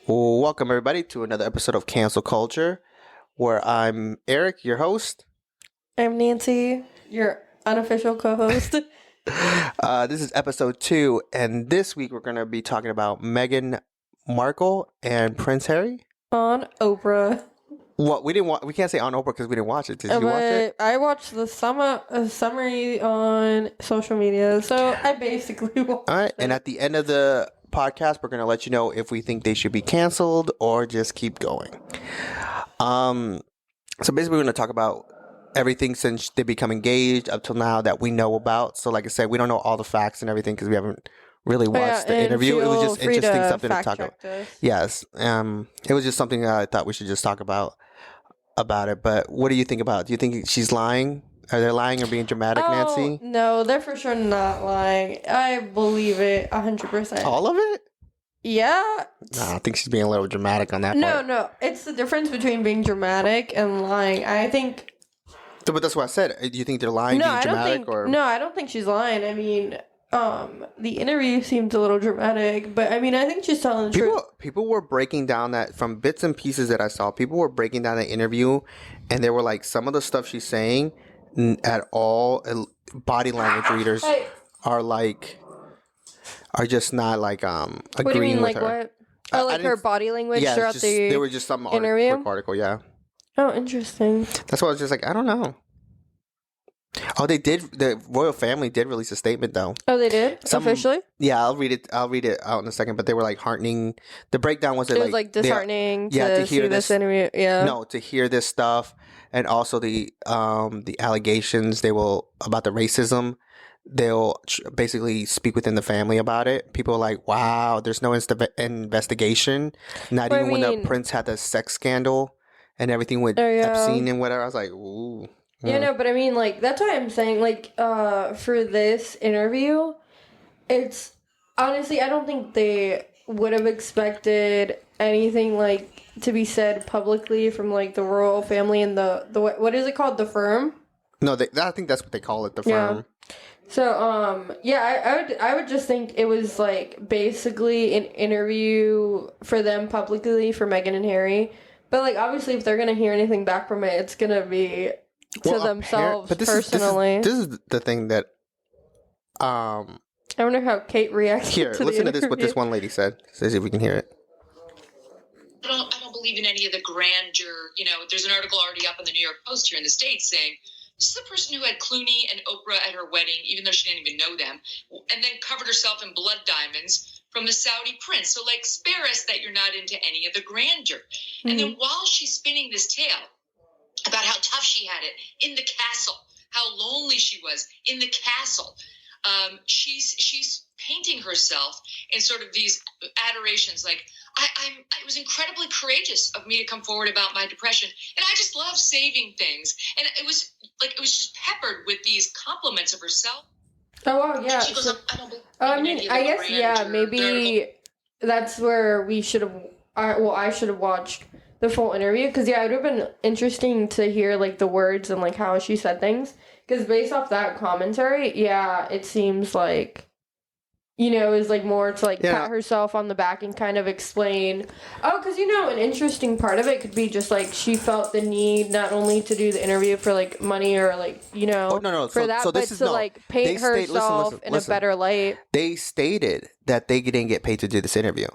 Welcome, everybody, to another episode of Cancel Culture, where I'm Eric, your host. I'm Nancy, your unofficial co-host. This is episode 2, and this week we're going to be talking about Meghan Markle and Prince Harry. On Oprah. What we can't say on Oprah because we didn't watch it. Did you watch it? I watched the summary on social media, so I basically watched All right, it. and at the end of the podcast, we're going to let you know if we think they should be canceled or just keep going. So basically, we're going to talk about everything since they become engaged up till now that we know about. So like I said, we don't know all the facts and everything because we haven't really watched the interview. It was just interesting something to talk about. Yes. It was just something that I thought we should just talk about it. But what do you think about it? Do you think she's lying? Are they lying or being dramatic, Nancy? No, they're for sure not lying. I believe it 100%. All of it? Yeah. No, I think she's being a little dramatic on that part. No. It's the difference between being dramatic and lying. I think... But that's what I said. Do you think they're lying, being dramatic? No, I don't think she's lying. I mean... the interview seemed a little dramatic, but I mean, I think she's telling the truth. People were breaking down that from bits and pieces that I saw. People were breaking down the interview, and they were like, some of the stuff she's saying at all, body language readers are just not like agreeing what do you mean, with like her. What? Oh, like her body language throughout the there was just some interview? article, yeah. Oh, interesting. That's why I was just like, I don't know. Oh, they did. The royal family did release a statement, though. Oh, they did? Officially? Yeah, I'll read it out in a second. But they were like heartening. The breakdown was it was like disheartening to hear this interview. Yeah. No, to hear this stuff, and also the allegations about the racism. They'll basically speak within the family about it. People are like, "Wow, there's no investigation." Not even when the prince had the sex scandal and everything with Epstein and whatever. I was like, "Ooh." Yeah, no, but I mean, like, that's why I'm saying, like, for this interview, it's, honestly, I don't think they would have expected anything, like, to be said publicly from, like, the royal family and the what is it called, the firm? No, I think that's what they call it, the firm. Yeah. So, I would just think it was, like, basically an interview for them publicly, for Meghan and Harry, but, like, obviously, if they're gonna hear anything back from it, it's gonna be... to themselves personally. This is the thing that I wonder how Kate reacted here, to listen to this, what this one lady said. Let's see if we can hear it. I don't believe in any of the grandeur. You know, there's an article already up in the New York Post here in the States saying this is the person who had Clooney and Oprah at her wedding, even though she didn't even know them, and then covered herself in blood diamonds from the Saudi prince. So, like, spare us that you're not into any of the grandeur. Mm-hmm. And then while she's spinning this tale about how tough she had it in the castle, how lonely she was in the castle. She's painting herself in sort of these adorations, like it was incredibly courageous of me to come forward about my depression, and I just love saving things, and it was just peppered with these compliments of herself. Oh wow, yeah. She goes, I guess maybe that's where we should have. I should have watched the full interview, because it would have been interesting to hear, like, the words and, like, how she said things, because based off that commentary, it seems like, you know, it was, like, more to, like, pat herself on the back and kind of explain, because, you know, an interesting part of it could be just, like, she felt the need not only to do the interview for, like, money or, like, you know, but to, like, paint herself in a better light. They stated that they didn't get paid to do this interview.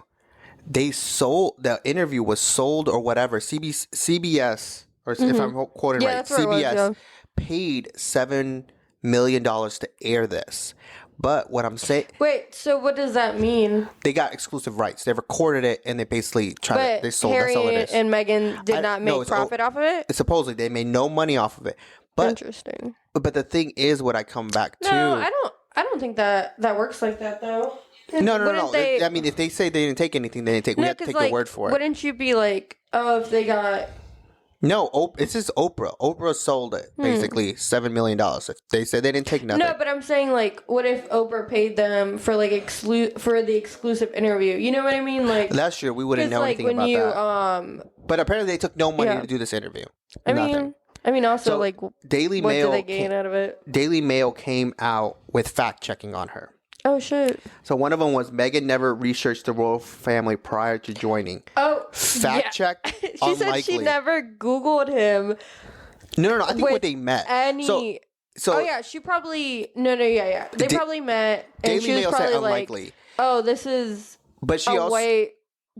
The interview was sold or whatever. CBS, or if I'm quoting right, CBS paid $7 million to air this. But what I'm saying... Wait, so what does that mean? They got exclusive rights. They recorded it and they basically they sold Harry that's all it is. And Meghan did not make profit off of it? Supposedly, they made no money off of it. But, interesting. But the thing is, what I come back to... No, I don't think that works like that, though. No. I mean, if they say they didn't take anything, they didn't take. We have to take their word for it. Wouldn't you be like, oh, if they got? No, it's just Oprah. Oprah sold it basically $7 million. If they said they didn't take nothing. No, but I'm saying, like, what if Oprah paid them for like for the exclusive interview? You know what I mean? Like last year we wouldn't know anything about that. But apparently they took no money to do this interview. I mean, also, like, Daily Mail, what did they gain out of it? Daily Mail came out with fact checking on her. Oh, shit. So one of them was Meghan never researched the royal family prior to joining. Oh, fact check. She unlikely. said she never Googled him. No. I think when they met. So oh yeah, she probably yeah. They probably met, and Daily she was Mail probably said like, unlikely. "Oh, this is but she a also, white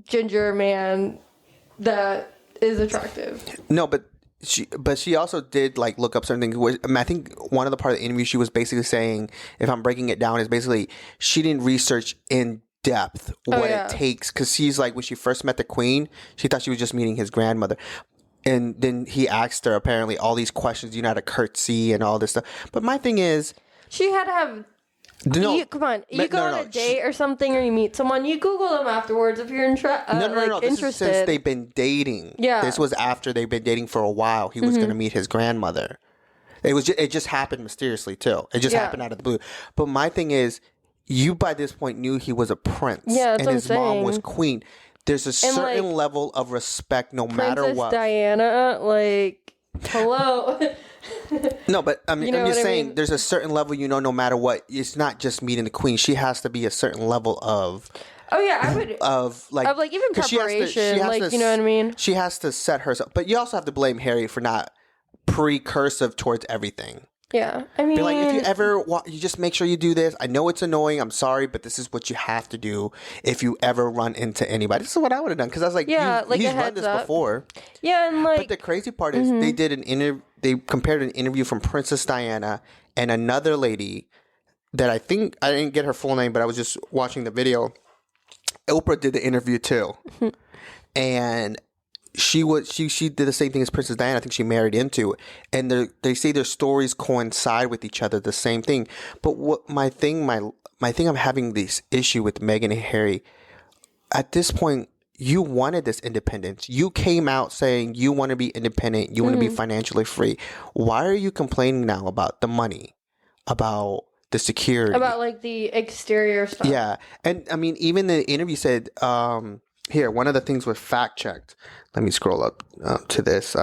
ginger man that is attractive." No, but she also did like look up certain things. I think one of the part of the interview she was basically saying, if I'm breaking it down, is basically she didn't research in depth what it takes, because she's like, when she first met the Queen, she thought she was just meeting his grandmother. And then he asked her apparently all these questions, you know, how to curtsy and all this stuff. But my thing is, she had to have. Come on. You go on a date or something, or you meet someone, you Google them afterwards if you're interested. This is since they've been dating. Yeah. This was after they've been dating for a while. He was going to meet his grandmother. It just happened mysteriously too. It just happened out of the blue. But my thing is, you by this point knew he was a prince. Yeah, that's and his mom was queen. There's a certain level of respect no matter what. Princess Diana, like, hello. No, but I mean, I'm just saying, there's a certain level, no matter what. It's not just meeting the Queen. She has to be a certain level of. Oh yeah, I would. Of even preparation, you know what I mean. She has to set herself, but you also have to blame Harry for not precursive towards everything. Yeah, I mean, be like, if you ever you just make sure you do this. I know it's annoying. I'm sorry, but this is what you have to do if you ever run into anybody. This is what I would have done, because I was like, he's run this before. Yeah, and but the crazy part is they did an interview. They compared an interview from Princess Diana and another lady that I think, I didn't get her full name, but I was just watching the video. Oprah did the interview too, and she did the same thing as Princess Diana. I think she married into it, and they say their stories coincide with each other, the same thing. But what my thing I'm having this issue with Meghan and Harry. At this point, you wanted this independence. You came out saying you want to be independent. You want to be financially free. Why are you complaining now about the money, about the security, about like the exterior stuff? Yeah, and I mean, even the interview said. Here, one of the things was fact checked. Let me scroll up to this.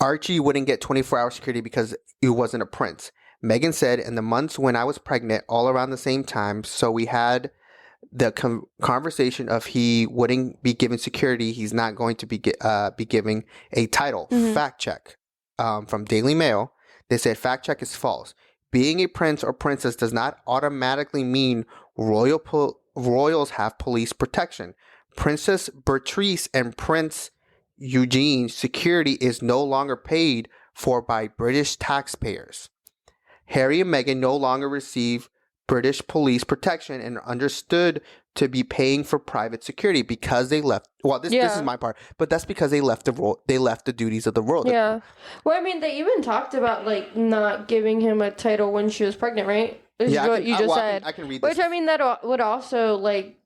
Archie wouldn't get 24-hour security because he wasn't a prince. Meghan said, in the months when I was pregnant, all around the same time, so we had the conversation of he wouldn't be given security. He's not going to be giving a title. Fact check from Daily Mail. They said fact check is false. Being a prince or princess does not automatically mean royals have police protection. Princess Beatrice and Prince Eugene's security is no longer paid for by British taxpayers. Harry and Meghan no longer receive British police protection and are understood to be paying for private security because they left. Well, this is my part, but that's because they left the duties of the royal. Yeah. Well, I mean, they even talked about like not giving him a title when she was pregnant, right? This is what you just said. I can read this. Which, I mean, that would also like.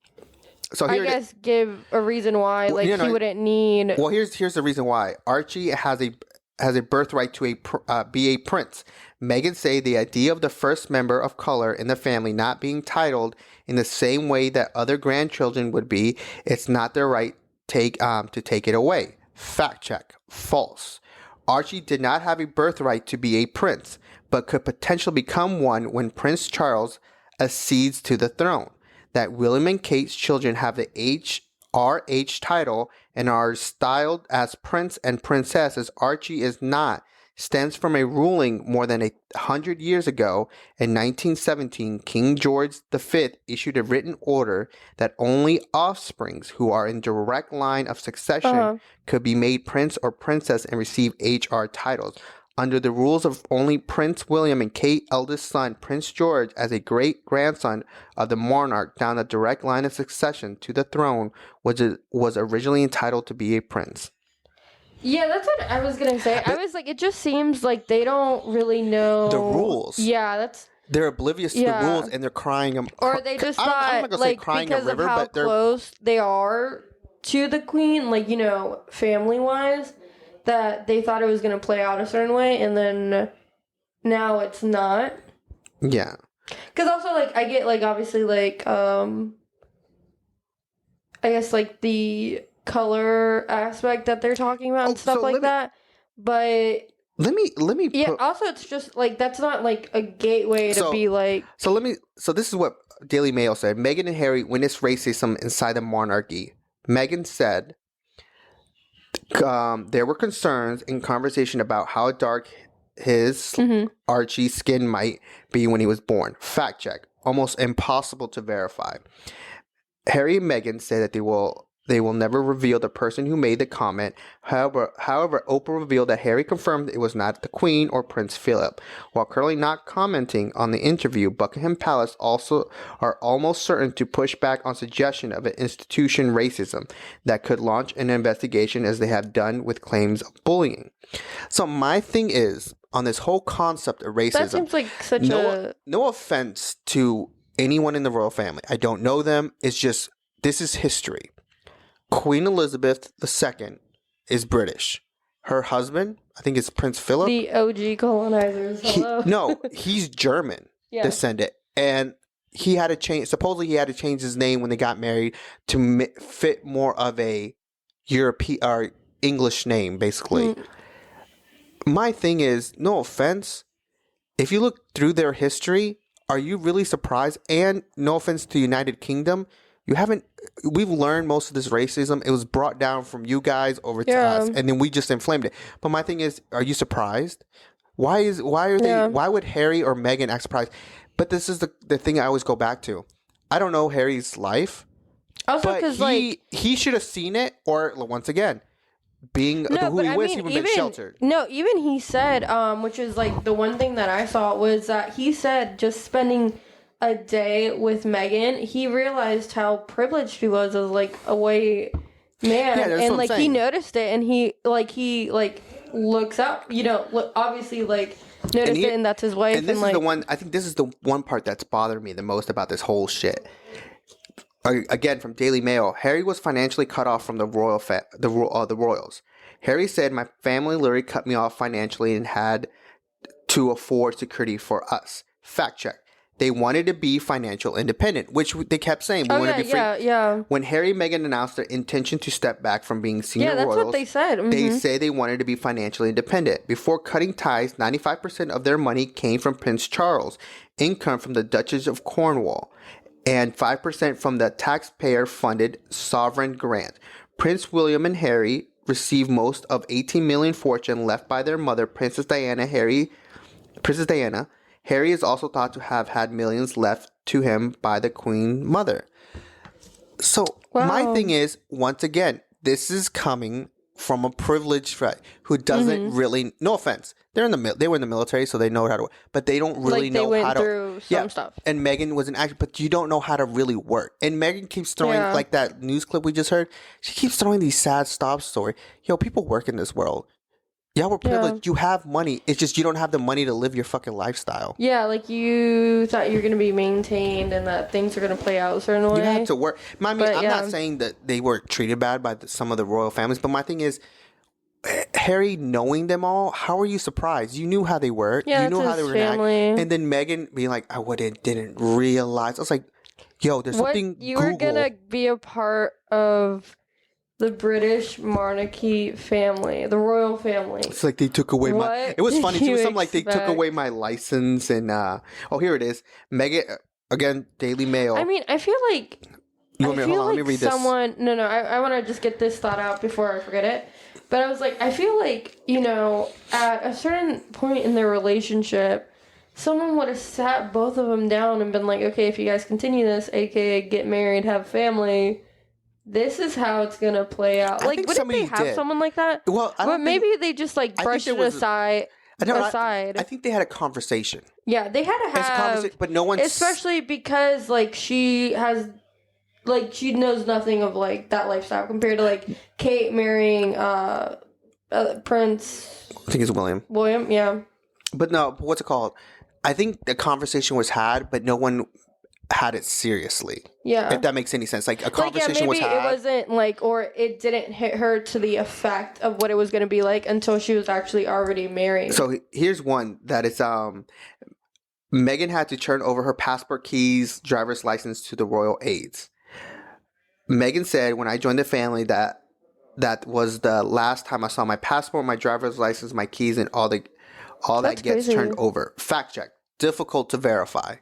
So I guess give a reason why he wouldn't need. Well, here's the reason why. Archie has a birthright to be a prince. Meghan say the idea of the first member of color in the family not being titled in the same way that other grandchildren would be, it's not their right to take it away. Fact check. False. Archie did not have a birthright to be a prince, but could potentially become one when Prince Charles accedes to the throne. That William and Kate's children have the RH title and are styled as prince and princess, as Archie is not, stems from a ruling more than 100 years ago. In 1917, King George V issued a written order that only offsprings who are in direct line of succession could be made prince or princess and receive HR titles. Under the rules of only Prince William and Kate's eldest son, Prince George, as a great-grandson of the monarch down the direct line of succession to the throne, was originally entitled to be a prince. Yeah, that's what I was going to say. I was like, it just seems like they don't really know... the rules. Yeah, they're oblivious to the rules, and they're crying them. Or they just thought, I'm not gonna say crying because a river, of how close they are to the queen, like, family-wise, that they thought it was going to play out a certain way, and then now it's not. Yeah. Because also, like, I get, like, obviously, like, I guess, like, the color aspect that they're talking about and stuff like that. But Let me. Yeah. Also, it's just like that's not like a gateway to be like. So this is what Daily Mail said. Meghan and Harry witnessed racism inside the monarchy. Meghan said there were concerns in conversation about how dark his Archie's skin might be when he was born. Fact check. Almost impossible to verify. Harry and Meghan say that they will never reveal the person who made the comment. However, Oprah revealed that Harry confirmed it was not the Queen or Prince Philip. While currently not commenting on the interview, Buckingham Palace also are almost certain to push back on suggestion of an institution racism that could launch an investigation as they have done with claims of bullying. So my thing is, on this whole concept of racism, that seems like such no offense to anyone in the royal family. I don't know them. It's just, this is history. Queen Elizabeth II is British. Her husband, I think it's Prince Philip. The OG colonizers. Hello. He's German descendant. And he had to change, supposedly he had to change his name when they got married to fit more of a European or English name, basically. My thing is, no offense, if you look through their history, are you really surprised? And no offense to United Kingdom, we've learned most of this racism. It was brought down from you guys over to us, and then we just inflamed it. But my thing is, are you surprised? Why would Harry or Meghan act surprised? But this is the thing I always go back to. I don't know Harry's life. Also, because he should have seen it, or once again, being who he was, he would have been sheltered. No, even he said, which is like the one thing that I saw was that he said just spending a day with Meghan, he realized how privileged he was as like a white man, and like he noticed it, and he looks up, obviously like noticed it, and that's his wife. And this is the one. I think this is the one part that's bothered me the most about this whole shit. Again, from Daily Mail, Harry was financially cut off from the royals. Harry said, "My family literally cut me off financially and had to afford security for us." Fact check. They wanted to be financial independent, which they kept saying. We want to be free. Yeah. When Harry and Meghan announced their intention to step back from being senior royals, that's what they said. They say they wanted to be financially independent. Before cutting ties, 95% of their money came from Prince Charles, income from the Duchess of Cornwall, and 5% from the taxpayer-funded sovereign grant. Prince William and Harry received most of $18 million fortune left by their mother, Princess Diana. Harry is also thought to have had millions left to him by the Queen Mother. So my thing is, once again, this is coming from a privileged who doesn't really. No offense, they were in the military, so they know how to. But they don't really know how to. Through some stuff. And Meghan was an actor, but you don't know how to really work. And Meghan keeps throwing like that news clip we just heard. She keeps throwing these sad sob stories. Yo, people work in this world. Y'all were privileged. You have money. It's just you don't have the money to live your fucking lifestyle. Yeah, like you thought you were going to be maintained and that things are going to play out a certain way. You had to work. I'm not saying that they were treated bad by some of the royal families, but my thing is, Harry knowing them all, how are you surprised? You knew how they were. Yeah, you knew how they were family. And then Meghan being like, I didn't realize. I was like, yo, there's something you were going to be a part of the British monarchy family, the royal family. It's like they took away it was funny too. Something like they took away my license and here it is. Meghan, again, Daily Mail. I mean, I feel like let me read this. I want to just get this thought out before I forget it. But I was like, I feel like, at a certain point in their relationship, someone would have sat both of them down and been like, okay, if you guys continue this, aka get married, have family, this is how it's gonna play out. Like, wouldn't they have someone like that? Well, maybe they just like brushed it aside. I think they had a conversation. Yeah, they had to have a conversation, but no one. Especially because like she knows nothing of like that lifestyle compared to like Kate marrying Prince. I think it's William. William, yeah. But no, what's it called? I think the conversation was had, but no one had it seriously. Yeah. If that makes any sense. Like a conversation was had. Maybe it wasn't like, or it didn't hit her to the effect of what it was going to be like until she was actually already married. So here's one that is, Meghan had to turn over her passport, keys, driver's license to the royal aides. Meghan said, when I joined the family, that that was the last time I saw my passport, my driver's license, my keys, and all that gets crazy. turned over. Fact check. Difficult to verify.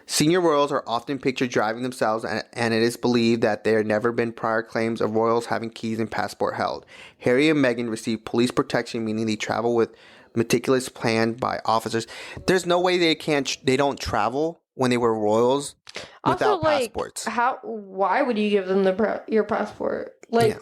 Senior royals are often pictured driving themselves, and it is believed that there have never been prior claims of royals having keys and passport held. Harry and Meghan received police protection, meaning they travel with meticulous plan by officers. There's no way they don't travel when they were royals without also, like, passports. Why would you give them your passport? Like, yeah.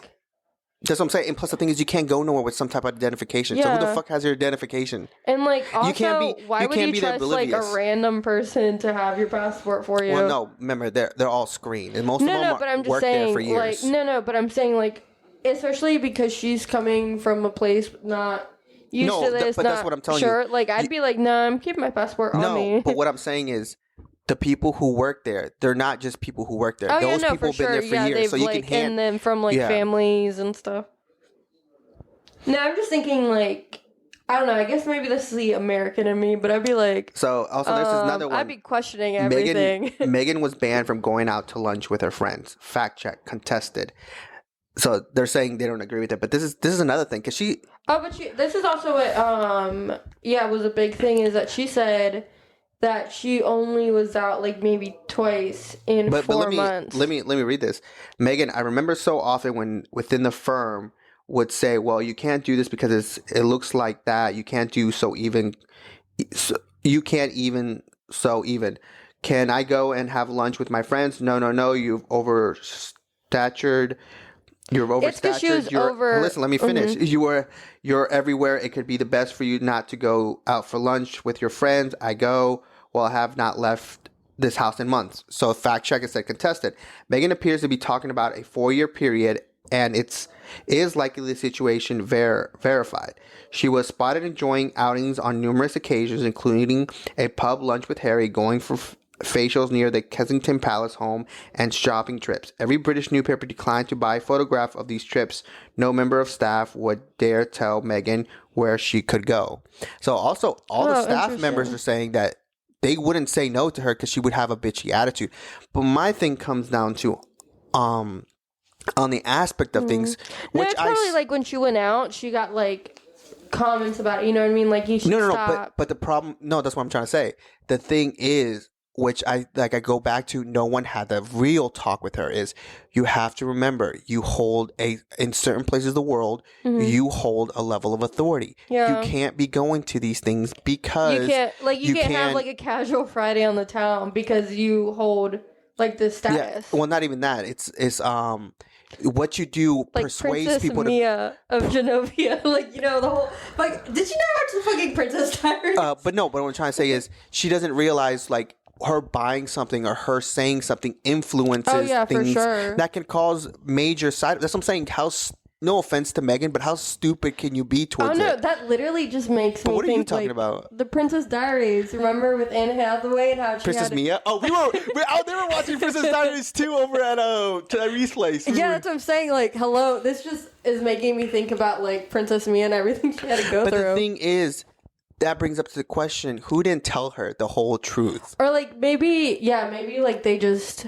That's what I'm saying. And plus, the thing is, you can't go nowhere with some type of identification. Yeah. So who the fuck has your identification? And like, also, why would you be trust like a random person to have your passport for you? Well, no. Remember, they're all screened, and most of them work there for years. Like, but I'm saying like, especially because she's coming from a place not used to this. But that's what I'm telling you. you. Like, I'd be like, nah, I'm keeping my passport on me. No, but what I'm saying is, the people who work there, they're not just people who work there. Those people have been there for years. So you can hand them from like families and stuff. No, I'm just thinking, like, I don't know, I guess maybe this is the American in me, but I'd be like... So, also, there's another one. I'd be questioning everything. Meghan was banned from going out to lunch with her friends. Fact check. Contested. So, they're saying they don't agree with it, but this is another thing, because she... Oh, but this is also what, was a big thing, is that she said that she only was out, like, maybe twice in 4 months. Let me read this. Meghan, I remember so often when within the firm... would say, well, you can't do this because it looks like that. You can't do so even. You can't even so even. Can I go and have lunch with my friends? No. You've overstatured. It's because she was over. Listen, let me finish. Mm-hmm. You're everywhere. It could be the best for you not to go out for lunch with your friends. I go. Well, I have not left this house in months. So fact check it said contested. Meghan appears to be talking about a 4-year period. And is likely the situation verified. She was spotted enjoying outings on numerous occasions, including a pub lunch with Harry, going for facials near the Kensington Palace home, and shopping trips. Every British newspaper declined to buy a photograph of these trips. No member of staff would dare tell Meghan where she could go. So also, all the staff members are saying that they wouldn't say no to her because she would have a bitchy attitude. But my thing comes down to, on the aspect of things, which it's probably like when she went out, she got like comments about it, you know what I mean? Like, you should stop. But the problem, that's what I'm trying to say. The thing is, which I go back to, no one had the real talk with her, is you have to remember, you hold in certain places of the world, you hold a level of authority. Yeah. You can't be going to these things because you can't have like a casual Friday on the town because you hold like this status. Yeah. Well, not even that. It's what you do like persuades Princess people Mia of Genovia, like, you know, the whole, like, did you not watch the fucking Princess Diaries? But what I'm trying to say is she doesn't realize, like, her buying something or her saying something influences things for sure. that can cause major side. That's what I'm saying. No offense to Meghan, but how stupid can you be towards it? Oh, no, that literally just makes me think, what are you talking about? The Princess Diaries, remember, with Anne Hathaway and how she Princess Mia? Oh, they were watching Princess Diaries too over at Tyree's place. That's what I'm saying. Like, hello, this just is making me think about, like, Princess Mia and everything she had to go through. But the thing is, that brings up to the question, who didn't tell her the whole truth? Or, like, maybe, like, they just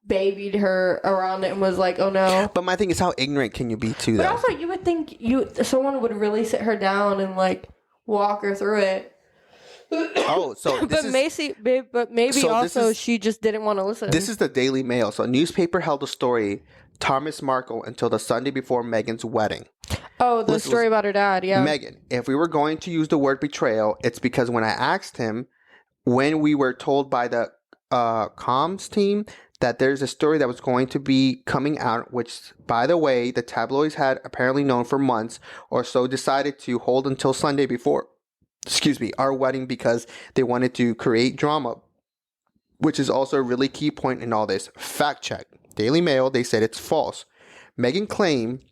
babied her around it and was like, oh no. But my thing is, how ignorant can you be to that? But also, you would think someone would really sit her down and like walk her through it. Oh, so she just didn't want to listen. This is the Daily Mail. So a newspaper held the story Thomas Markle until the Sunday before Meghan's wedding. Oh, the story about her dad, yeah. Meghan, if we were going to use the word betrayal, it's because when I asked him, when we were told by the comms team that there's a story that was going to be coming out, which, by the way, the tabloids had apparently known for months or so, decided to hold until Sunday before, our wedding because they wanted to create drama, which is also a really key point in all this. Fact check. Daily Mail, they said it's false. Meghan claimed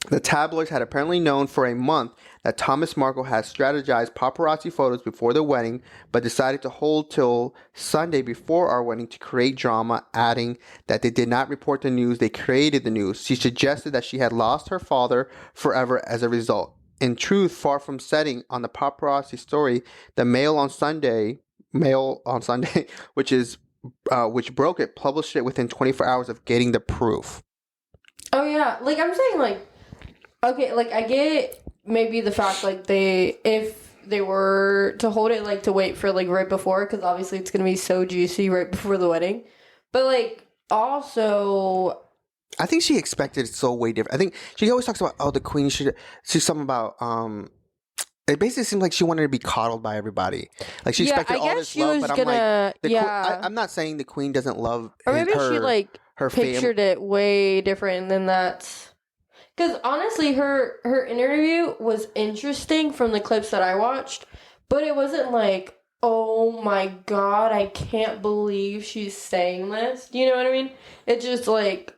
the tabloids had apparently known for a month that Thomas Markle had strategized paparazzi photos before the wedding, but decided to hold till Sunday before our wedding to create drama, adding that they did not report the news, they created the news. She suggested that she had lost her father forever as a result. In truth, far from setting on the paparazzi story, the Mail on Sunday, which broke it, published it within 24 hours of getting the proof. Oh yeah, like I'm saying, like, Okay, like, I get maybe the fact, like, if they were to hold it, like, to wait for, like, right before, because obviously it's going to be so juicy right before the wedding. But, like, also... I think she expected it so way different. I think she always talks about, the queen should... She's something about... It basically seemed like she wanted to be coddled by everybody. Like, she expected all this love, but I'm like... I'm not saying the queen doesn't love or maybe she, like, her pictured it way different than that. Because, honestly, her interview was interesting from the clips that I watched, but it wasn't like, oh my god, I can't believe she's saying this. Do you know what I mean? It's just like...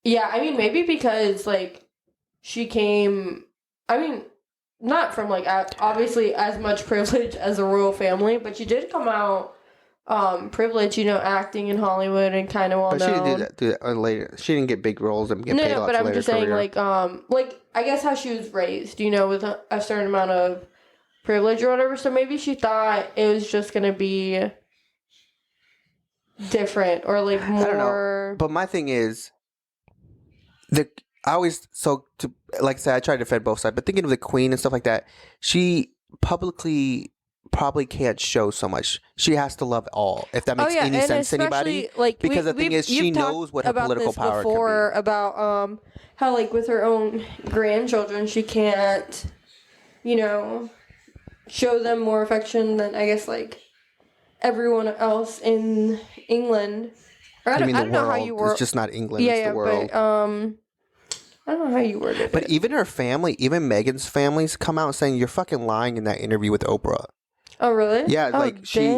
Yeah, I mean, maybe because, like, she came... I mean... Not from, like, obviously as much privilege as a royal family, but she did come out privileged, you know, acting in Hollywood and kind of well known. But she didn't do that later. She didn't get big roles and get paid a lot. But I'm just saying, like, I guess how she was raised, you know, with a certain amount of privilege or whatever. So maybe she thought it was just gonna be different or like more. I don't know. But my thing is, like I said, I try to defend both sides, but thinking of the queen and stuff like that, she publicly probably can't show so much. She has to love all, if that makes any sense to anybody. Like, because the thing is, she knows what her political power can be. About how, like, with her own grandchildren, she can't, you know, show them more affection than, I guess, like, everyone else in England. Or I don't know how you word. It's just not England, it's the world. But, I don't know how you worded it. But even her family, even Meghan's families come out saying, you're fucking lying in that interview with Oprah. Oh, really? Yeah, or she's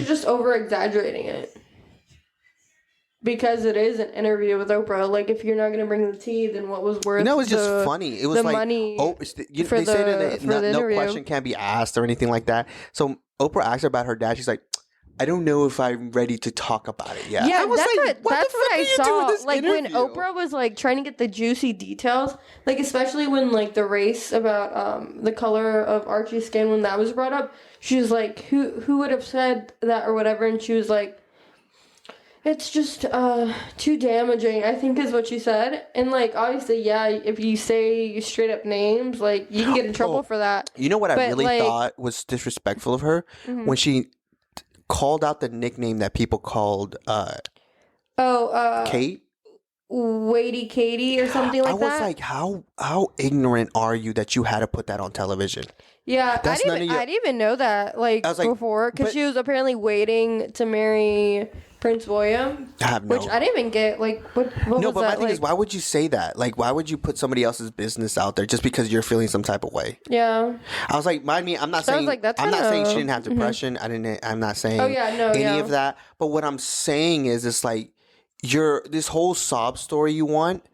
just over exaggerating it. Because it is an interview with Oprah. Like, if you're not going to bring the tea, then what was worth it was just funny. It was like, money they say that no question can be asked or anything like that. So Oprah asked her about her dad. She's like, I don't know if I'm ready to talk about it yet. Yeah, that's what I saw. Like, when Oprah was, like, trying to get the juicy details, like, especially when, like, the race about the color of Archie's skin, when that was brought up, she was like, who would have said that or whatever? And she was like, it's just too damaging, I think is what she said. And, like, obviously, yeah, if you say straight up names, like, you can get in trouble for that. You know what I really thought was disrespectful of her? Mm-hmm. When she called out the nickname that people called Kate? Waity Katie or something like that. I was like, how ignorant are you that you had to put that on television? Yeah, I didn't even know that, like, before, because she was apparently waiting to marry Prince William, which I didn't even get. Like, what was that? My thing is, why would you say that? Like, why would you put somebody else's business out there just because you're feeling some type of way? Yeah, I was like, mind me, I'm not saying she didn't have depression. Mm-hmm. I'm not saying any of that. But what I'm saying is, it's like this whole sob story you want.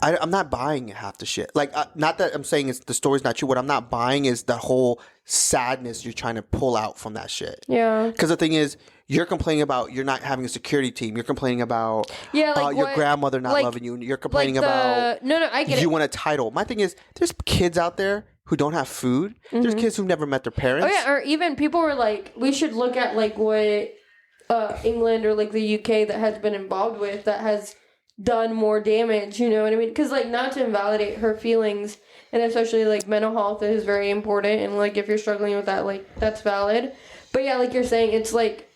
I'm not buying half the shit. Like, not that I'm saying the story's not true. What I'm not buying is the whole sadness you're trying to pull out from that shit. Yeah. Because the thing is, you're complaining about you're not having a security team. You're complaining about your grandmother not loving you. You're complaining about I get you want a title. My thing is, there's kids out there who don't have food. Mm-hmm. There's kids who've never met their parents. Oh yeah, or even people were like, we should look at like what England or like the UK that has been involved with that has done more damage, you know what I mean? Because, like, not to invalidate her feelings, and especially, like, mental health is very important, and, like, if you're struggling with that, like, that's valid. But, yeah, like you're saying, it's, like,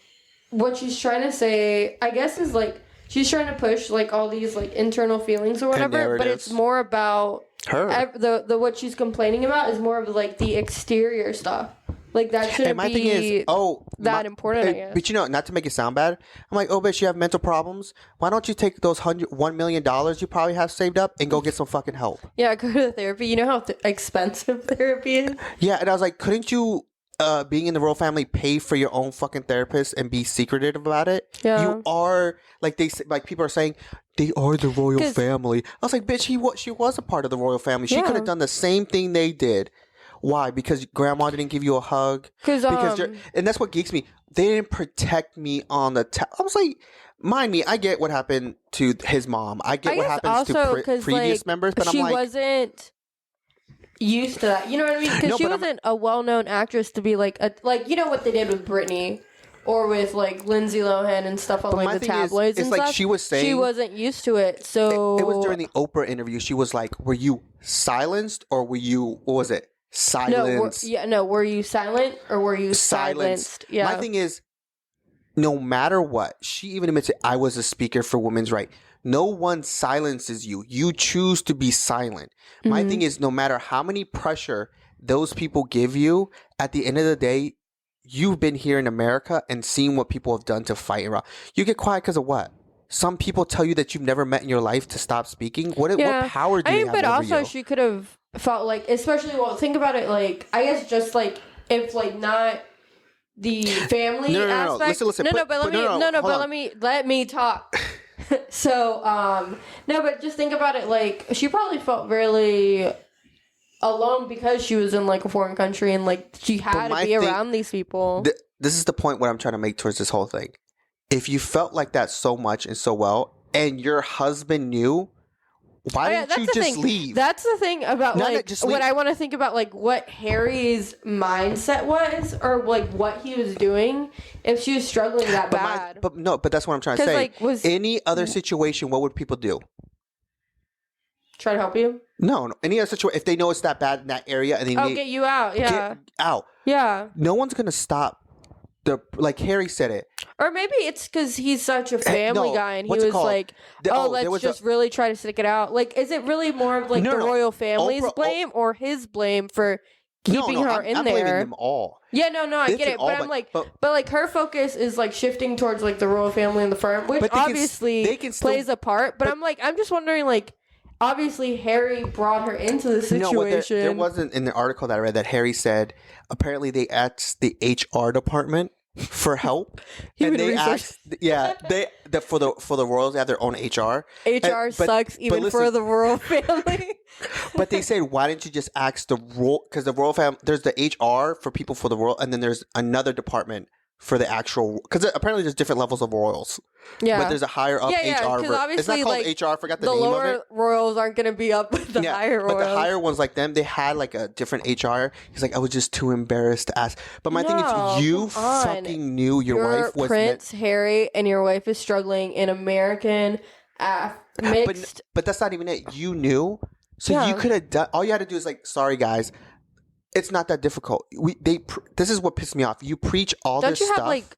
what she's trying to say, I guess, is, like, she's trying to push, like, all these, like, internal feelings or whatever, but it's more about her. The what she's complaining about is more of, like, the exterior stuff. Like, that shouldn't be important, I guess. But, you know, not to make it sound bad, I'm like, bitch, you have mental problems? Why don't you take those $1 million you probably have saved up and go get some fucking help? Yeah, go to therapy. You know how expensive therapy is? Yeah, and I was like, couldn't you, being in the royal family, pay for your own fucking therapist and be secretive about it? Yeah. You are, like, people are saying, they are the royal family. I was like, bitch, she was a part of the royal family. She could have done the same thing they did. Why? Because grandma didn't give you a hug? And that's what geeks me. They didn't protect me on the... I was like, mind me, I get what happened to his mom. I get what happens to previous members, but I'm like... She wasn't used to that. You know what I mean? Because she wasn't a well-known actress to be like... you know what they did with Britney? or with like Lindsay Lohan and stuff on like the tabloids and stuff. She was saying she wasn't used to it. So it was during the Oprah interview. She was like, "Were you silenced or were you? What was it? Silenced? Were you silent or were you silenced? Yeah. My thing is, no matter what, she even admits it. I was a speaker for women's rights. No one silences you. You choose to be silent. My thing is, no matter how many pressure those people give you, at the end of the day, you've been here in America and seen what people have done to fight around. You get quiet because of what? Some people tell you that you've never met in your life to stop speaking. What power do you have over you? But also she could have felt like, especially, think about it, like, I guess just like, if like not the family aspect. Listen. Let me talk. So, but just think about it, like, she probably felt really alone because she was in like a foreign country and like she had to be around these people. This is the point what I'm trying to make towards this whole thing. If you felt like that so much and so well, and your husband knew, why didn't you just leave? That's the thing about what I want to think about, like what Harry's mindset was, or like what he was doing if she was struggling that bad. But that's what I'm trying to say. Like, any other situation, what would people do? Try to help you? No. Any other situation, if they know it's that bad in that area, and they get you out. Yeah, get out. Yeah. No one's gonna stop. Like Harry said it. Or maybe it's because he's such a family guy and he was like, let's just really try to stick it out. Like, is it really more of like the royal family's blame or his blame for keeping her in there? I'm blaming them all. Yeah, I get it. But I'm like, but like her focus is like shifting towards like the royal family and the firm, which obviously plays a part. But I'm like, I'm just wondering, like, obviously Harry brought her into the situation. There wasn't in the article that I read that Harry said apparently they asked the HR department for help, and they asked, for the royals they have their own HR. Sucks for the royal family. But they said, why didn't you just ask the royal? Because the royal family, there's the HR for people for the royal, and then there's another department for the actual, because apparently there's different levels of royals. Yeah. But there's a higher up HR. Because obviously, it's not called like, HR. I forgot the name of it. The lower royals aren't going to be up with the higher royals. But the higher ones like them, they had like a different HR. He's like, I was just too embarrassed to ask. But my thing is, you fucking knew your wife was Prince Harry and your wife is struggling in American mixed. But that's not even it. You knew. So you could have done, all you had to do is like, sorry guys, it's not that difficult. This is what pissed me off. You preach all this stuff. Don't you have like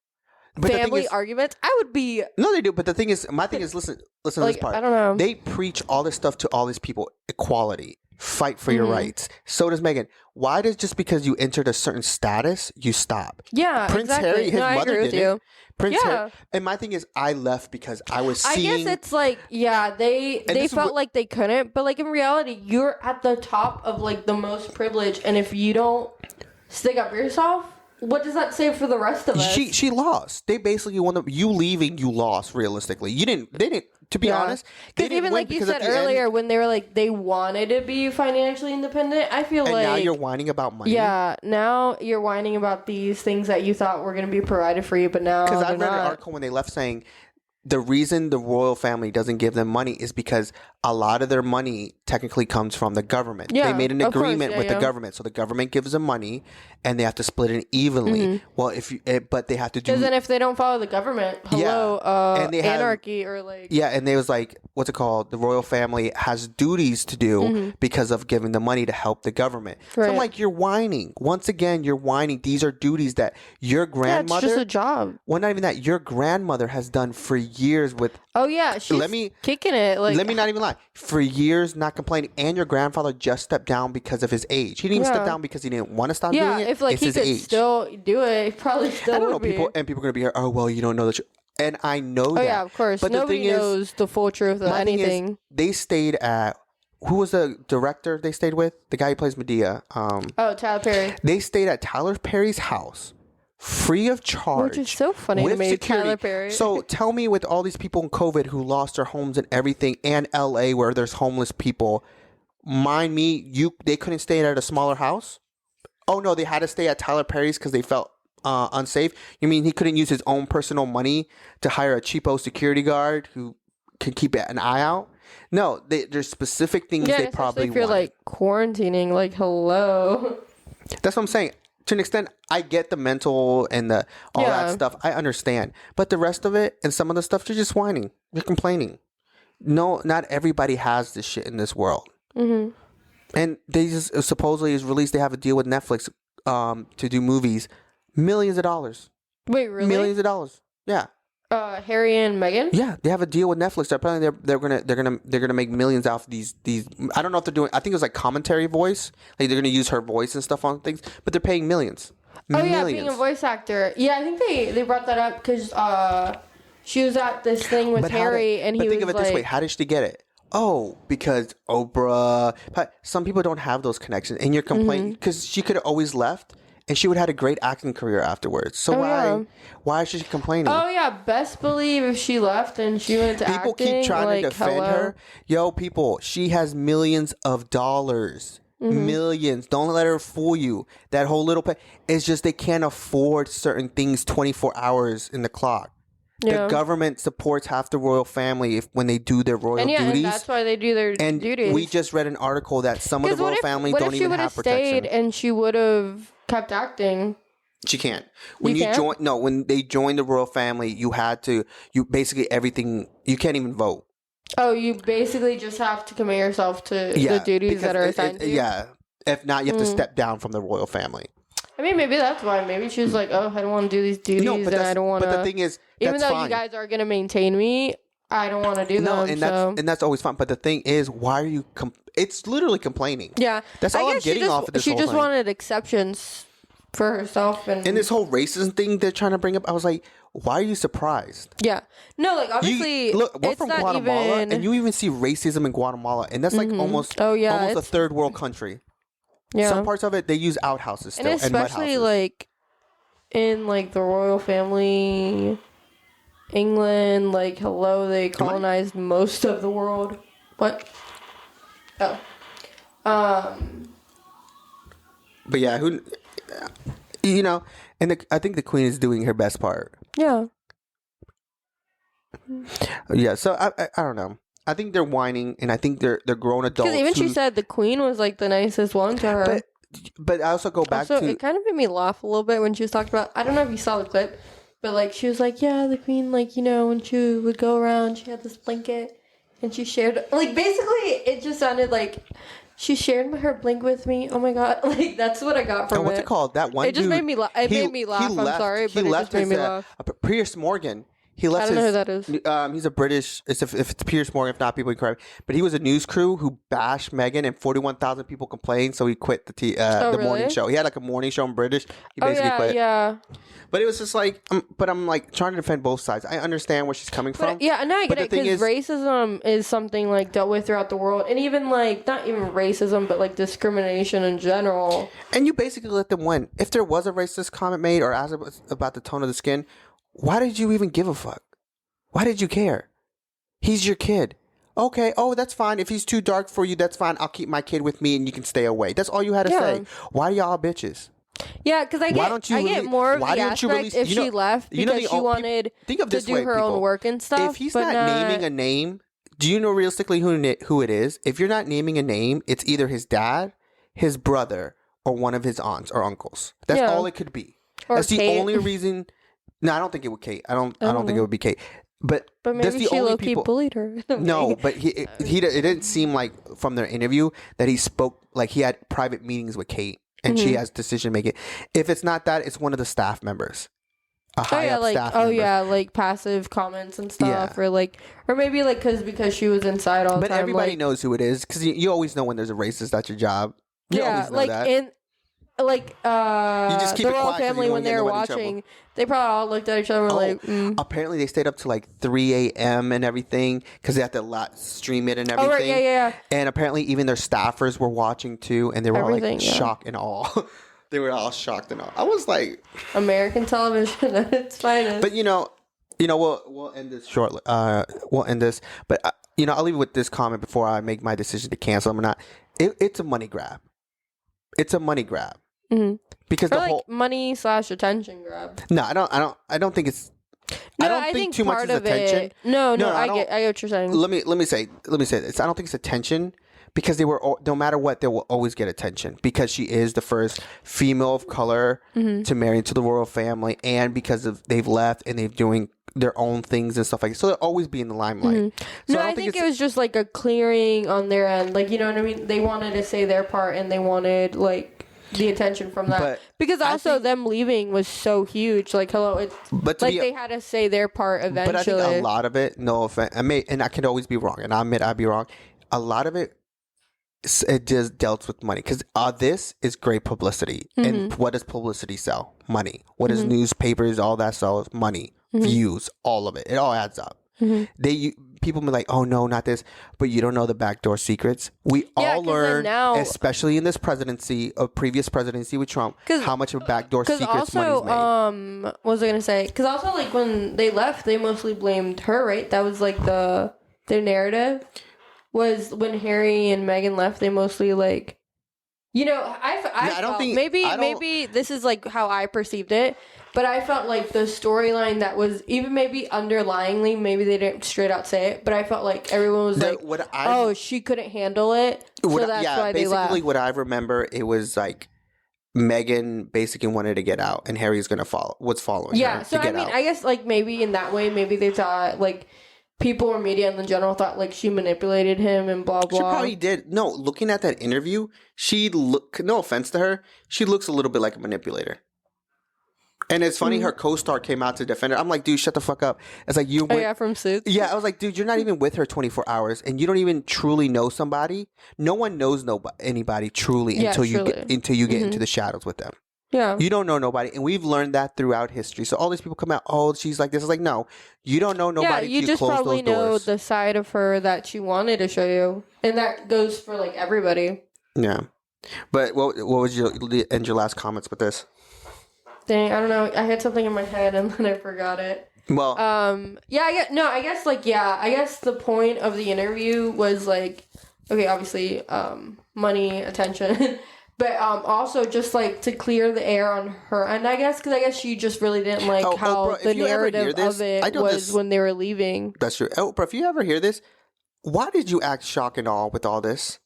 family arguments? I would be. No, they do. But the thing is, my thing is, listen to this part. I don't know. They preach all this stuff to all these people: equality, fight for your rights. So does Meghan. Why does just because you entered a certain status, you stop? Yeah, Prince Harry, his mother didn't. Prince Harry. And my thing is, I left because I was seeing. I guess it's like, they felt like they couldn't, but like in reality, you're at the top of like the most privileged, and if you don't stick up for yourself, what does that say for the rest of us? She lost. They basically won. You leaving, you lost. Realistically, you didn't. They didn't. To be honest, because even like you said earlier, when they were like they wanted to be financially independent, I feel like now you're whining about money. Yeah, now you're whining about these things that you thought were going to be provided for you, but now because I read an article when they left saying the reason the royal family doesn't give them money is because a lot of their money technically comes from the government. Yeah, they made an agreement with the government, so the government gives them money, and they have to split it evenly. Well, but they have to do. Because then if they don't follow the government, and they anarchy or like and they was like, what's it called? The royal family has duties to do because of giving the money to help the government. Right. So I'm like, you're whining once again. You're whining. These are duties that your grandmother. It's just a job. Well, not even that. Your grandmother has done for years with. Oh yeah, she's kicking it. Like, let me not even lie. For years, not complaining, and your grandfather just stepped down because of his age. He didn't even step down because he didn't want to stop doing it. Yeah, if like he could still do it, he probably still would be. People are going to be here. Oh well, you don't know the truth, and I know that. Oh yeah, of course. But nobody knows the full truth of anything. They stayed at. Who was the director they stayed with? The guy who plays Medea. Tyler Perry. They stayed at Tyler Perry's house. Free of charge. Which is so funny to me, security. Tyler Perry. So tell me, with all these people in COVID who lost their homes and everything, and LA where there's homeless people, mind me, they couldn't stay at a smaller house? Oh no, they had to stay at Tyler Perry's because they felt unsafe? You mean he couldn't use his own personal money to hire a cheapo security guard who can keep an eye out? No, there's specific things they probably want. If you're like quarantining, like hello. That's what I'm saying. to an extent, I get the mental and the all that stuff. I understand. But the rest of it and some of the stuff, you're just whining. You're complaining. No, not everybody has this shit in this world. Mm-hmm. And they just supposedly is released. They have a deal with Netflix to do movies. Millions of dollars. Wait, really? Millions of dollars. Yeah. Harry and Meghan? Yeah, they have a deal with Netflix. Apparently, they're gonna make millions off these. I don't know if they're doing. I think it was like commentary voice. Like they're gonna use her voice and stuff on things. But they're paying millions. Oh yeah, being a voice actor. Yeah, I think they brought that up because she was at this thing with Harry, and he was like. But think of it this way: how did she get it? Oh, because Oprah. But some people don't have those connections, and you're complaining because she could have always left. And she would have had a great acting career afterwards. So why is she complaining? Oh, yeah. Best believe if she left and she went to people acting. People keep trying to defend her. Yo, people, she has millions of dollars. Mm-hmm. Millions. Don't let her fool you. That whole little... It's just they can't afford certain things 24 hours in the clock. Yeah. The government supports half the royal family when they do their royal duties. And that's why they do their duties. And we just read an article that some of the royal family don't even have protection. What if she would have stayed and she would have kept acting? She can't. When when they joined the royal family, you basically everything, you can't even vote. Oh, you basically just have to commit yourself to the duties that are assigned to you? Yeah. If not, you have to step down from the royal family. I mean, maybe that's why. Maybe she was like, oh, I don't want to do these duties, and I don't want to... But the thing is, even though you guys are going to maintain me, I don't want to do them. No, and that's always fun. But the thing is, why are you... it's literally complaining. Yeah. That's all I'm getting off of this whole thing. She just wanted exceptions for herself. And this whole racism thing they're trying to bring up, I was like, why are you surprised? Yeah. No, like, obviously, we're from Guatemala, and you even see racism in Guatemala, and that's like almost a third world country. Yeah. Some parts of it, they use outhouses still, and especially, like, in, like, the royal family, England, like, hello, they colonized most of the world. What? Oh. But yeah, and I think the queen is doing her best part. Yeah. Yeah, so I don't know. I think they're whining, and I think they're grown adults. Because even she said the queen was like the nicest one to her. But I also go back to... it kind of made me laugh a little bit when she was talking about... I don't know if you saw the clip, but like she was like, yeah, the queen, like, when she would go around, she had this blanket, and she shared... Like, basically, it just sounded like... She shared her blanket with me. Oh my god! Like that's what I got from it. What's it called? That one. It just made me laugh. It made me laugh. I'm sorry, but it just made me laugh. Piers Morgan. He left. I don't know who that is. He's a British. If it's Piers Morgan, if not, people can correct. But he was a news crew who bashed Meghan, and 41,000 people complained, so he quit the morning show. He had like a morning show in British. He basically quit. Yeah. But it was just like, but I'm like trying to defend both sides. I understand where she's coming from. Yeah, and I get it because racism is something like dealt with throughout the world, and even like not even racism, but like discrimination in general. And you basically let them win. If there was a racist comment made or asked about the tone of the skin, why did you even give a fuck? Why did you care? He's your kid. Okay, that's fine. If he's too dark for you, that's fine. I'll keep my kid with me and you can stay away. That's all you had to say. Why are y'all bitches? Yeah, because I get more of the aspect if she left because she wanted to do her own work and stuff. If he's not naming a name, do you know realistically who it is? If you're not naming a name, it's either his dad, his brother, or one of his aunts or uncles. That's all it could be. That's the only reason. No, I don't think it would Kate. I don't think it would be Kate. But maybe she low-key bullied her. No, but it didn't seem like from their interview that he spoke like he had private meetings with Kate and she has decision making. If it's not that, it's one of the staff members. Staff member. Like passive comments and stuff, or maybe like because she was inside all the time. But everybody knows who it is because you always know when there's a racist at your job. You always know that. You just keep the royal family when they were watching, they probably all looked at each other and were like, Apparently they stayed up to like 3 a.m. and everything because they had to stream it and everything. Oh, right, yeah. And apparently even their staffers were watching too, and they were all shocked and awe. They were all shocked and awe. I was like, American television at its finest. But we'll end this shortly. We'll end this, but I'll leave it with this comment before I make my decision to cancel them or not. It's a money grab. It's a money grab. Mm-hmm. Because whole money/attention grab. No, I don't think it's. No, I don't think too much is attention. No, I get what you're saying. Let me say this. I don't think it's attention, because they were, no matter what, they will always get attention because she is the first female of color to marry into the royal family, and because of they've left and they're doing their own things and stuff like that. So they'll always be in the limelight. So I think it was just like a clearing on their end. Like, you know what I mean? They wanted to say their part and they wanted like the attention from that. But because also them leaving was so huge. Like, hello, it's like they had to say their part eventually. But I think a lot of it, no offense, and I could always be wrong, and I admit I'd be wrong. A lot of it just dealt with money, because this is great publicity. And what does publicity sell? Money. What does newspapers, all that sells? Money. Views, all of it. It all adds up. People be like, oh no, not this, but you don't know the backdoor secrets. We all learned, especially in this presidency, a previous presidency with Trump, how much of backdoor secrets money's made. What was I gonna say? Because also, like, when they left, they mostly blamed her, right? That was like their narrative was when Harry and Meghan left. They mostly like, you know, I don't think maybe this is like how I perceived it. But I felt like the storyline that was, even maybe underlyingly, maybe they didn't straight out say it, but I felt like everyone was she couldn't handle it, so that's why they left. Basically, what I remember, it was like Meghan basically wanted to get out, and Harry's was following her so I mean, I guess like maybe in that way, maybe they thought like people or media in general thought like she manipulated him and blah blah. She probably did. No, looking at that interview, no offense to her, she looks a little bit like a manipulator. And it's funny, her co-star came out to defend her. I'm like, dude, shut the fuck up. It's like you. From Suits. Yeah, I was like, dude, you're not even with her 24 hours, and you don't even truly know somebody. No one knows anybody truly until you get into the shadows with them. Yeah, you don't know nobody, and we've learned that throughout history. So all these people come out, oh, she's like this. It's like, no, you don't know nobody. Yeah, you just probably know the side of her that she wanted to show you, and that goes for like everybody. Yeah, but what was your last comments with this? Dang, I don't know. I had something in my head and then I forgot it. Well, I guess the point of the interview was like, okay, obviously, money, attention, but also just like to clear the air on her end, I guess, because I guess she just really didn't like how the narrative of it was when they were leaving. That's true. Oprah, if you ever hear this, why did you act shocked and awe with all this?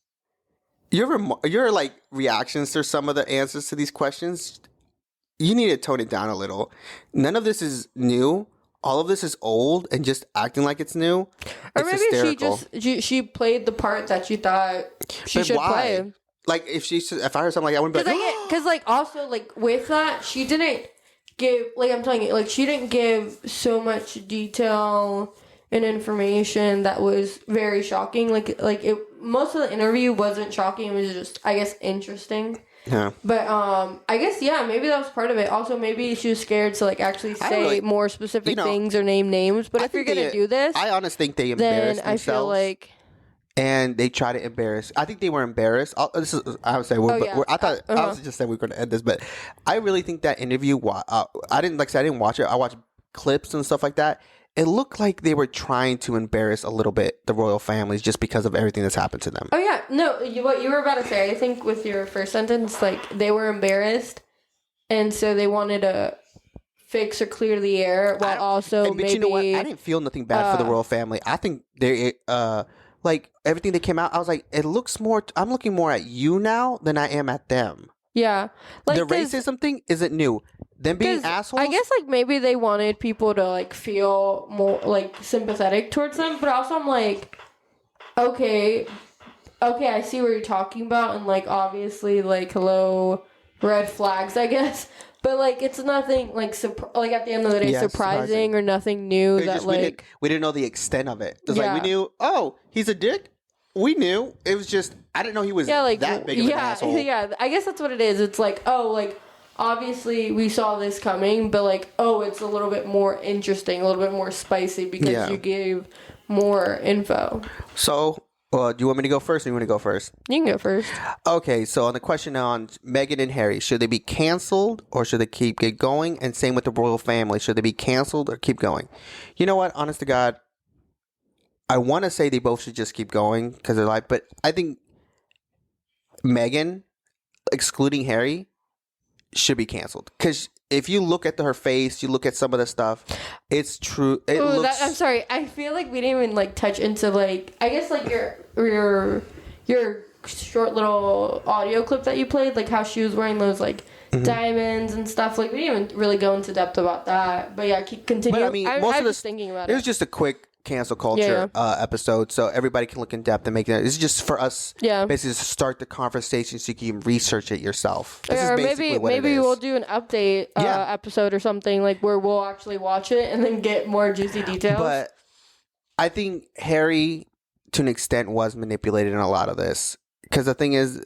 Your like reactions to some of the answers to these questions, you need to tone it down a little. None of this is new. All of this is old, and just acting like it's new. Or maybe hysterical. she played the part that she thought she should play. Like if I heard something like that, I wouldn't be like, because like also like with that, she didn't give, like I'm telling you, like she didn't give so much detail and information that was very shocking. Most of the interview wasn't shocking. It was just, I guess, interesting. Yeah. But I guess maybe that was part of it. Also, maybe she was scared to like actually say more specific things or name names. But if you're gonna do this, I honestly think they embarrassed themselves. I feel like, and they try to embarrass. I think they were embarrassed. I would say. I was just saying we were going to end this, but I really think that interview. I didn't watch it. I watched clips and stuff like that. It looked like they were trying to embarrass a little bit the royal families just because of everything that's happened to them. Oh, yeah. No, what you were about to say, I think with your first sentence, like, they were embarrassed, and so they wanted to fix or clear the air while also maybe... But you know what? I didn't feel nothing bad for the royal family. I think they, like, everything that came out, I was like, it looks more... I'm looking more at you now than I am at them. Yeah. Like, the racism thing isn't new. Them being assholes. I guess like maybe they wanted people to like feel more like sympathetic towards them, but also I'm like, okay, I see what you're talking about, and like obviously like hello, red flags, I guess, but like it's nothing like like at the end of the day surprising or nothing new that just, like we didn't know the extent of it. It's like we knew, oh, he's a dick. We knew. It was just I didn't know he was that big of an asshole. Yeah, I guess that's what it is. It's like, oh, like obviously we saw this coming, but like, oh, it's a little bit more interesting, a little bit more spicy because you gave more info. So, do you want me to go first or you want to go first? You can go first. Okay, so on the question on Meghan and Harry, should they be canceled or should they get going? And same with the royal family. Should they be canceled or keep going? You know what? Honest to God, I want to say they both should just keep going because they're like, but I think Meghan, excluding Harry, should be canceled because if you look at her face, you look at some of the stuff, it's true. I'm sorry. I feel like we didn't even like touch into like I guess like your your short little audio clip that you played, like how she was wearing those like diamonds and stuff. Like we didn't even really go into depth about that. But yeah, continue. But I mean, I was thinking about it. It was just a quick cancel culture episode, so everybody can look in depth and make it. It's just for us, basically, to start the conversation so you can research it yourself. This is basically what maybe it is. we'll do an update episode or something like where we'll actually watch it and then get more juicy details. But I think Harry, to an extent, was manipulated in a lot of this because the thing is,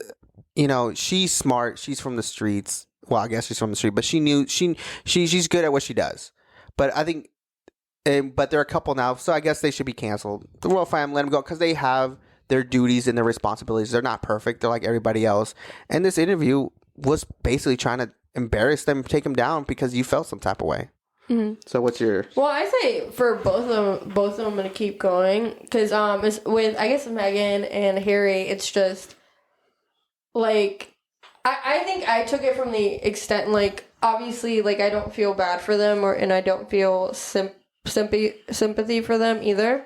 she's smart. She's from the streets. Well, I guess she's from the street, but she's good at what she does. But I think. But they're a couple now, so I guess they should be canceled. The royal family, let them go because they have their duties and their responsibilities. They're not perfect. They're like everybody else. And this interview was basically trying to embarrass them, take them down because you felt some type of way. Mm-hmm. So what's your... Well, I say for both of them going to keep going because with, I guess, Meghan and Harry, it's just like... I think I took it from the extent, like, obviously, like, I don't feel bad for them and I don't feel sympathy for them either,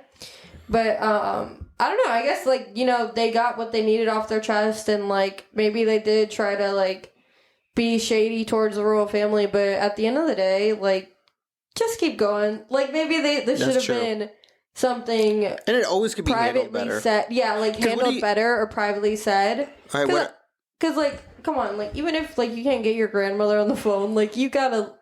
but I don't know, I guess, like, they got what they needed off their chest, and like maybe they did try to like be shady towards the royal family, but at the end of the day, like, just keep going. Like, maybe this should have been something, and it always could be handled better. Said, like handled better or privately said, because like, come on, like, even if like you can't get your grandmother on the phone, like, you gotta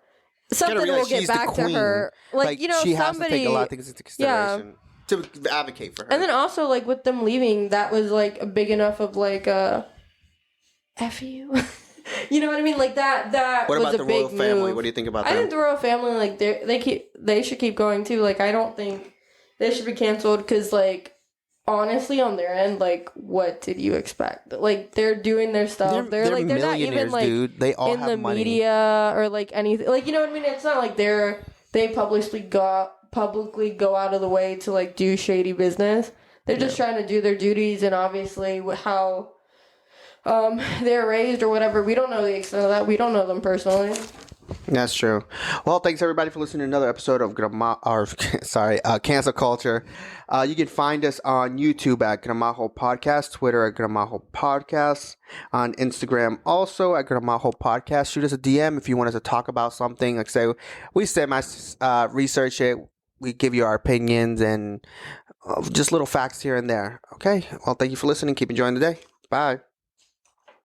something will get back to her. Like, she has to take a lot of things into consideration to advocate for her. And then also, like, with them leaving, that was, like, a big enough of, like, F you. You know what I mean? Like, that what was about a big royal family? move. What do you think about that? I think the royal family, like, they should keep going, too. Like, I don't think they should be canceled because, like, honestly, on their end, like, what did you expect? Like, they're doing their stuff. They're like, they're not even like dude. They all in have the money. Media or like anything. Like, you know what I mean? It's not like they publicly go out of the way to like do shady business. They're just trying to do their duties, and obviously how they're raised or whatever. We don't know the extent of that. We don't know them personally. That's true. Well, thanks everybody for listening to another episode of Cancel Culture. You can find us on YouTube at GRAMAJO Podcast, Twitter at GRAMAJO Podcast, on Instagram also at GRAMAJO Podcast. Shoot us a DM if you want us to talk about something. Like I say, we research it. We give you our opinions and just little facts here and there. Okay. Well, thank you for listening. Keep enjoying the day. Bye.